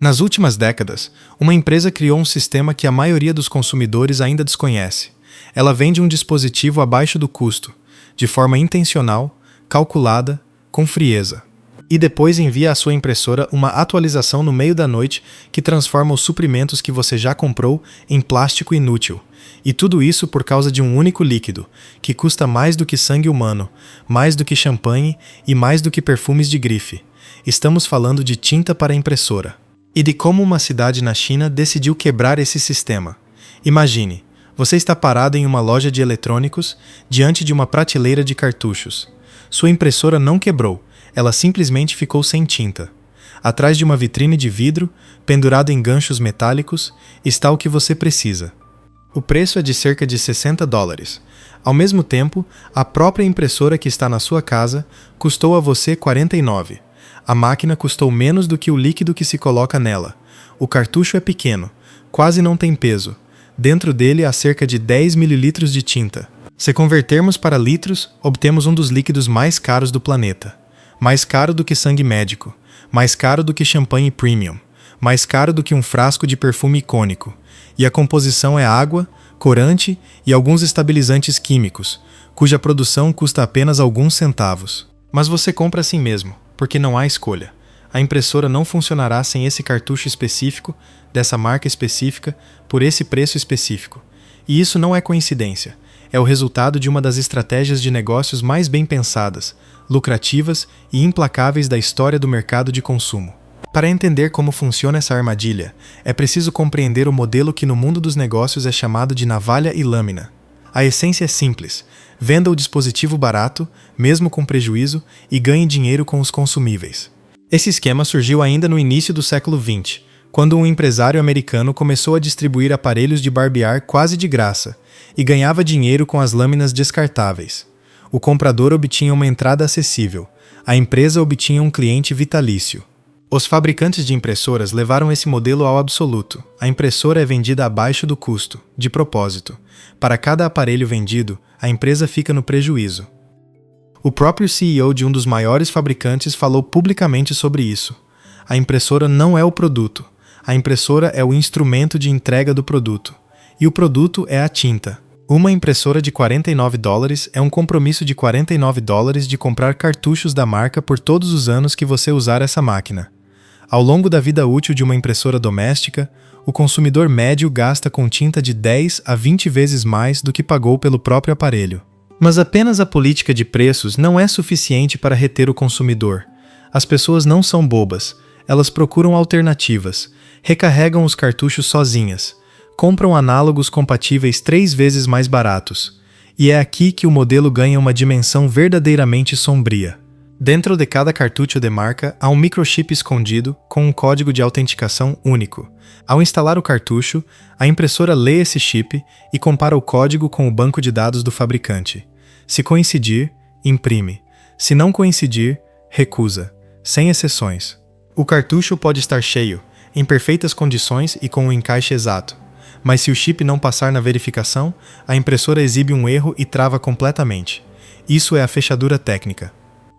Nas últimas décadas, uma empresa criou um sistema que a maioria dos consumidores ainda desconhece. Ela vende um dispositivo abaixo do custo, de forma intencional, calculada, com frieza. E depois envia à sua impressora uma atualização no meio da noite que transforma os suprimentos que você já comprou em plástico inútil. E tudo isso por causa de um único líquido, que custa mais do que sangue humano, mais do que champanhe e mais do que perfumes de grife. Estamos falando de tinta para impressora. E de como uma cidade na China decidiu quebrar esse sistema. Imagine, você está parado em uma loja de eletrônicos, diante de uma prateleira de cartuchos. Sua impressora não quebrou, ela simplesmente ficou sem tinta. Atrás de uma vitrine de vidro, pendurado em ganchos metálicos, está o que você precisa. O preço é de cerca de $60. Ao mesmo tempo, a própria impressora que está na sua casa custou a você $49. A máquina custou menos do que o líquido que se coloca nela. O cartucho é pequeno, quase não tem peso. Dentro dele há cerca de 10 ml de tinta. Se convertermos para litros, obtemos um dos líquidos mais caros do planeta. Mais caro do que sangue médico, mais caro do que champanhe premium, mais caro do que um frasco de perfume icônico. E a composição é água, corante e alguns estabilizantes químicos, cuja produção custa apenas alguns centavos. Mas você compra assim mesmo, porque não há escolha. A impressora não funcionará sem esse cartucho específico, dessa marca específica, por esse preço específico. E isso não é coincidência. É o resultado de uma das estratégias de negócios mais bem pensadas, lucrativas e implacáveis da história do mercado de consumo. Para entender como funciona essa armadilha, é preciso compreender o modelo que no mundo dos negócios é chamado de navalha e lâmina. A essência é simples: venda o dispositivo barato, mesmo com prejuízo, e ganhe dinheiro com os consumíveis. Esse esquema surgiu ainda no início do século XX, quando um empresário americano começou a distribuir aparelhos de barbear quase de graça, e ganhava dinheiro com as lâminas descartáveis. O comprador obtinha uma entrada acessível, a empresa obtinha um cliente vitalício. Os fabricantes de impressoras levaram esse modelo ao absoluto. A impressora é vendida abaixo do custo, de propósito. Para cada aparelho vendido, a empresa fica no prejuízo. O próprio CEO de um dos maiores fabricantes falou publicamente sobre isso. A impressora não é o produto. A impressora é o instrumento de entrega do produto. E o produto é a tinta. Uma impressora de $49 é um compromisso de $49 de comprar cartuchos da marca por todos os anos que você usar essa máquina. Ao longo da vida útil de uma impressora doméstica, o consumidor médio gasta com tinta de 10 a 20 vezes mais do que pagou pelo próprio aparelho. Mas apenas a política de preços não é suficiente para reter o consumidor. As pessoas não são bobas, elas procuram alternativas, recarregam os cartuchos sozinhas, compram análogos compatíveis 3 vezes mais baratos. E é aqui que o modelo ganha uma dimensão verdadeiramente sombria. Dentro de cada cartucho de marca há um microchip escondido com um código de autenticação único. Ao instalar o cartucho, a impressora lê esse chip e compara o código com o banco de dados do fabricante. Se coincidir, imprime. Se não coincidir, recusa, sem exceções. O cartucho pode estar cheio, em perfeitas condições e com o encaixe exato. Mas se o chip não passar na verificação, a impressora exibe um erro e trava completamente. Isso é a fechadura técnica.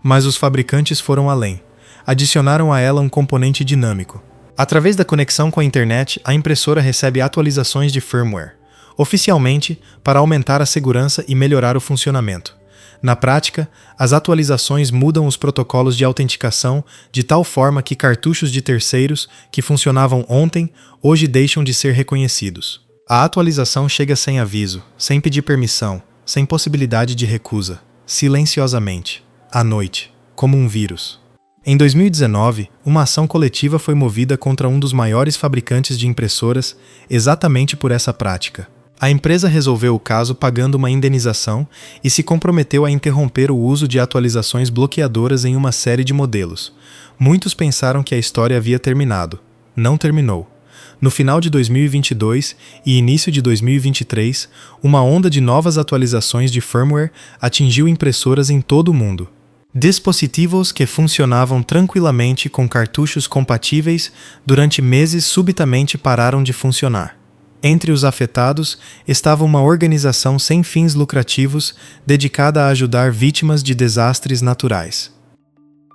Mas os fabricantes foram além. Adicionaram a ela um componente dinâmico. Através da conexão com a internet, a impressora recebe atualizações de firmware, oficialmente para aumentar a segurança e melhorar o funcionamento. Na prática, as atualizações mudam os protocolos de autenticação de tal forma que cartuchos de terceiros que funcionavam ontem, hoje deixam de ser reconhecidos. A atualização chega sem aviso, sem pedir permissão, sem possibilidade de recusa, silenciosamente, à noite, como um vírus. Em 2019, uma ação coletiva foi movida contra um dos maiores fabricantes de impressoras exatamente por essa prática. A empresa resolveu o caso pagando uma indenização e se comprometeu a interromper o uso de atualizações bloqueadoras em uma série de modelos. Muitos pensaram que a história havia terminado. Não terminou. No final de 2022 e início de 2023, uma onda de novas atualizações de firmware atingiu impressoras em todo o mundo. Dispositivos que funcionavam tranquilamente com cartuchos compatíveis durante meses subitamente pararam de funcionar. Entre os afetados estava uma organização sem fins lucrativos dedicada a ajudar vítimas de desastres naturais.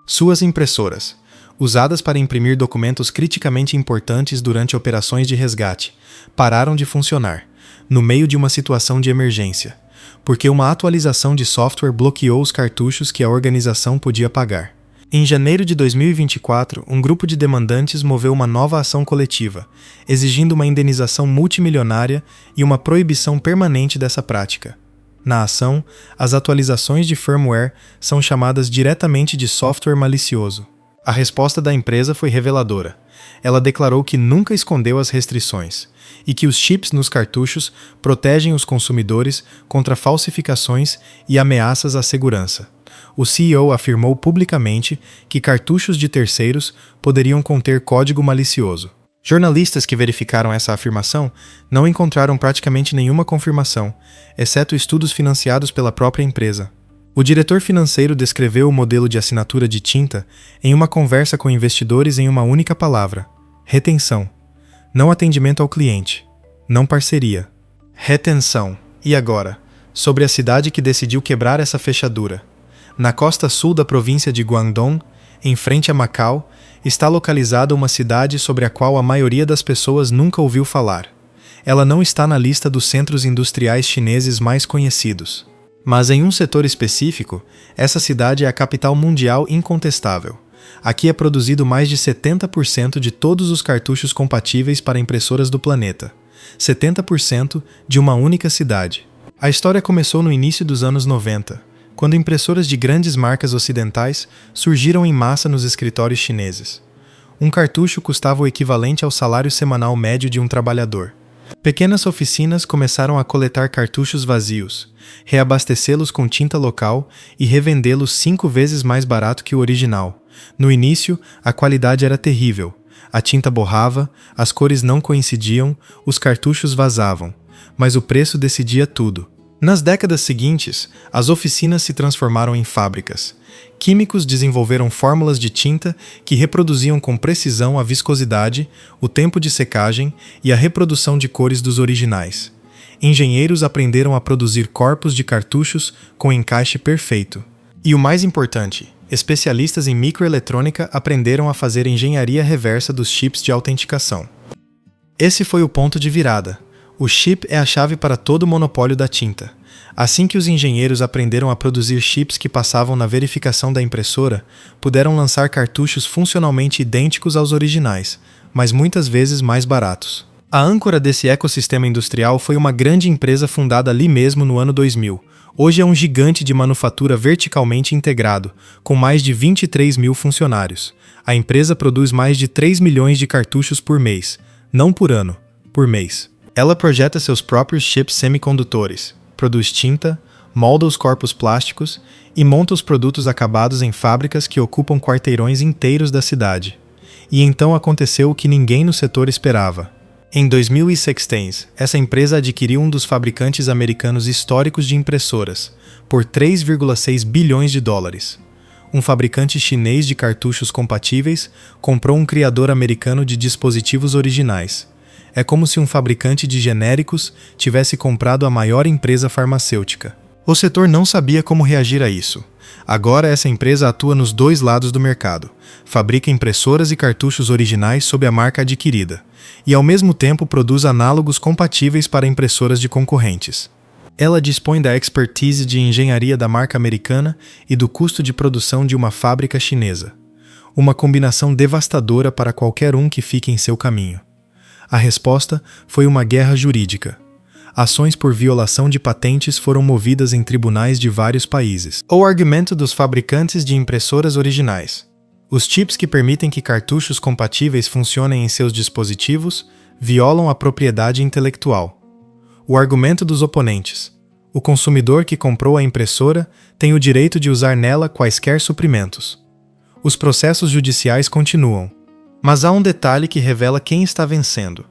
Suas impressoras. usadas para imprimir documentos criticamente importantes durante operações de resgate, pararam de funcionar, no meio de uma situação de emergência, porque uma atualização de software bloqueou os cartuchos que a organização podia pagar. Em janeiro de 2024, um grupo de demandantes moveu uma nova ação coletiva, exigindo uma indenização multimilionária e uma proibição permanente dessa prática. Na ação, as atualizações de firmware são chamadas diretamente de software malicioso. A resposta da empresa foi reveladora. Ela declarou que nunca escondeu as restrições e que os chips nos cartuchos protegem os consumidores contra falsificações e ameaças à segurança. O CEO afirmou publicamente que cartuchos de terceiros poderiam conter código malicioso. Jornalistas que verificaram essa afirmação não encontraram praticamente nenhuma confirmação, exceto estudos financiados pela própria empresa. O diretor financeiro descreveu o modelo de assinatura de tinta em uma conversa com investidores em uma única palavra: retenção. Não atendimento ao cliente. Não parceria. Retenção. E agora? Sobre a cidade que decidiu quebrar essa fechadura. Na costa sul da província de Guangdong, em frente a Macau, está localizada uma cidade sobre a qual a maioria das pessoas nunca ouviu falar. Ela não está na lista dos centros industriais chineses mais conhecidos. Mas em um setor específico, essa cidade é a capital mundial incontestável. Aqui é produzido mais de 70% de todos os cartuchos compatíveis para impressoras do planeta. 70% de uma única cidade. A história começou no início dos anos 90, quando impressoras de grandes marcas ocidentais surgiram em massa nos escritórios chineses. Um cartucho custava o equivalente ao salário semanal médio de um trabalhador. Pequenas oficinas começaram a coletar cartuchos vazios, reabastecê-los com tinta local e revendê-los 5 vezes mais barato que o original. No início, a qualidade era terrível. A tinta borrava, as cores não coincidiam, os cartuchos vazavam, mas o preço decidia tudo. Nas décadas seguintes, as oficinas se transformaram em fábricas. Químicos desenvolveram fórmulas de tinta que reproduziam com precisão a viscosidade, o tempo de secagem e a reprodução de cores dos originais. Engenheiros aprenderam a produzir corpos de cartuchos com encaixe perfeito. E o mais importante, especialistas em microeletrônica aprenderam a fazer engenharia reversa dos chips de autenticação. Esse foi o ponto de virada. O chip é a chave para todo o monopólio da tinta. Assim que os engenheiros aprenderam a produzir chips que passavam na verificação da impressora, puderam lançar cartuchos funcionalmente idênticos aos originais, mas muitas vezes mais baratos. A âncora desse ecossistema industrial foi uma grande empresa fundada ali mesmo no ano 2000. Hoje é um gigante de manufatura verticalmente integrado, com mais de 23 mil funcionários. A empresa produz mais de 3 milhões de cartuchos por mês, não por ano, por mês. Ela projeta seus próprios chips semicondutores, produz tinta, molda os corpos plásticos e monta os produtos acabados em fábricas que ocupam quarteirões inteiros da cidade. E então aconteceu o que ninguém no setor esperava. Em 2016, essa empresa adquiriu um dos fabricantes americanos históricos de impressoras, por 3,6 bilhões de dólares. Um fabricante chinês de cartuchos compatíveis comprou um criador americano de dispositivos originais. É como se um fabricante de genéricos tivesse comprado a maior empresa farmacêutica. O setor não sabia como reagir a isso. Agora essa empresa atua nos dois lados do mercado. Fabrica impressoras e cartuchos originais sob a marca adquirida, e ao mesmo tempo produz análogos compatíveis para impressoras de concorrentes. Ela dispõe da expertise de engenharia da marca americana e do custo de produção de uma fábrica chinesa. Uma combinação devastadora para qualquer um que fique em seu caminho. A resposta foi uma guerra jurídica. Ações por violação de patentes foram movidas em tribunais de vários países. O argumento dos fabricantes de impressoras originais. Os chips que permitem que cartuchos compatíveis funcionem em seus dispositivos violam a propriedade intelectual. O argumento dos oponentes. O consumidor que comprou a impressora tem o direito de usar nela quaisquer suprimentos. Os processos judiciais continuam. Mas há um detalhe que revela quem está vencendo.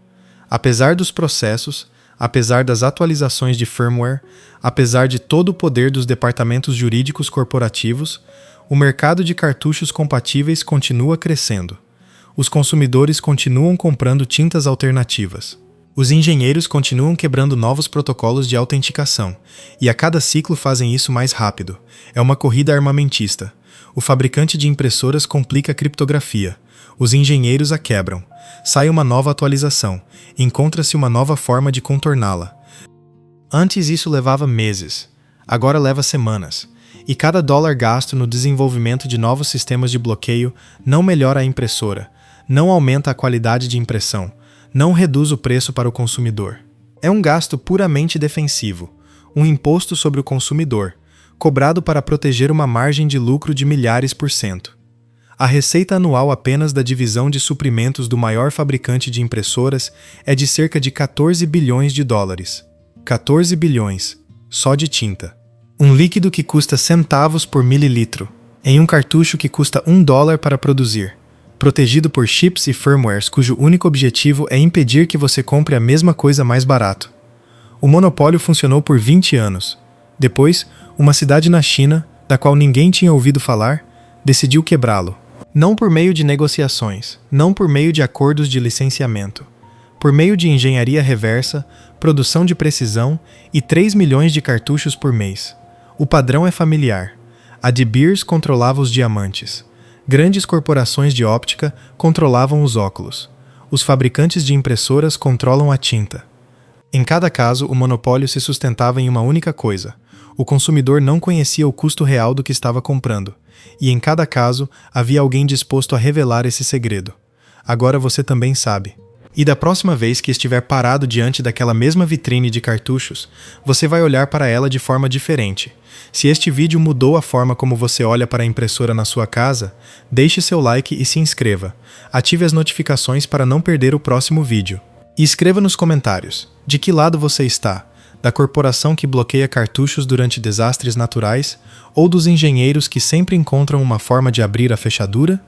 Apesar dos processos, apesar das atualizações de firmware, apesar de todo o poder dos departamentos jurídicos corporativos, o mercado de cartuchos compatíveis continua crescendo. Os consumidores continuam comprando tintas alternativas. Os engenheiros continuam quebrando novos protocolos de autenticação, e a cada ciclo fazem isso mais rápido. É uma corrida armamentista. O fabricante de impressoras complica a criptografia. Os engenheiros a quebram. Sai uma nova atualização. Encontra-se uma nova forma de contorná-la. Antes isso levava meses. Agora leva semanas. E cada dólar gasto no desenvolvimento de novos sistemas de bloqueio não melhora a impressora, não aumenta a qualidade de impressão, não reduz o preço para o consumidor. É um gasto puramente defensivo, um imposto sobre o consumidor, cobrado para proteger uma margem de lucro de milhares por cento. A receita anual apenas da divisão de suprimentos do maior fabricante de impressoras é de cerca de 14 bilhões de dólares. 14 bilhões, só de tinta. Um líquido que custa centavos por mililitro, em um cartucho que custa $1 para produzir, protegido por chips e firmwares cujo único objetivo é impedir que você compre a mesma coisa mais barato. O monopólio funcionou por 20 anos. Depois, uma cidade na China, da qual ninguém tinha ouvido falar, decidiu quebrá-lo. Não por meio de negociações, não por meio de acordos de licenciamento. Por meio de engenharia reversa, produção de precisão e 3 milhões de cartuchos por mês. O padrão é familiar. A De Beers controlava os diamantes. Grandes corporações de óptica controlavam os óculos. Os fabricantes de impressoras controlam a tinta. Em cada caso, o monopólio se sustentava em uma única coisa. O consumidor não conhecia o custo real do que estava comprando. E em cada caso, havia alguém disposto a revelar esse segredo. Agora você também sabe. E da próxima vez que estiver parado diante daquela mesma vitrine de cartuchos, você vai olhar para ela de forma diferente. Se este vídeo mudou a forma como você olha para a impressora na sua casa, deixe seu like e se inscreva. Ative as notificações para não perder o próximo vídeo. E escreva nos comentários, de que lado você está? Da corporação que bloqueia cartuchos durante desastres naturais ou dos engenheiros que sempre encontram uma forma de abrir a fechadura?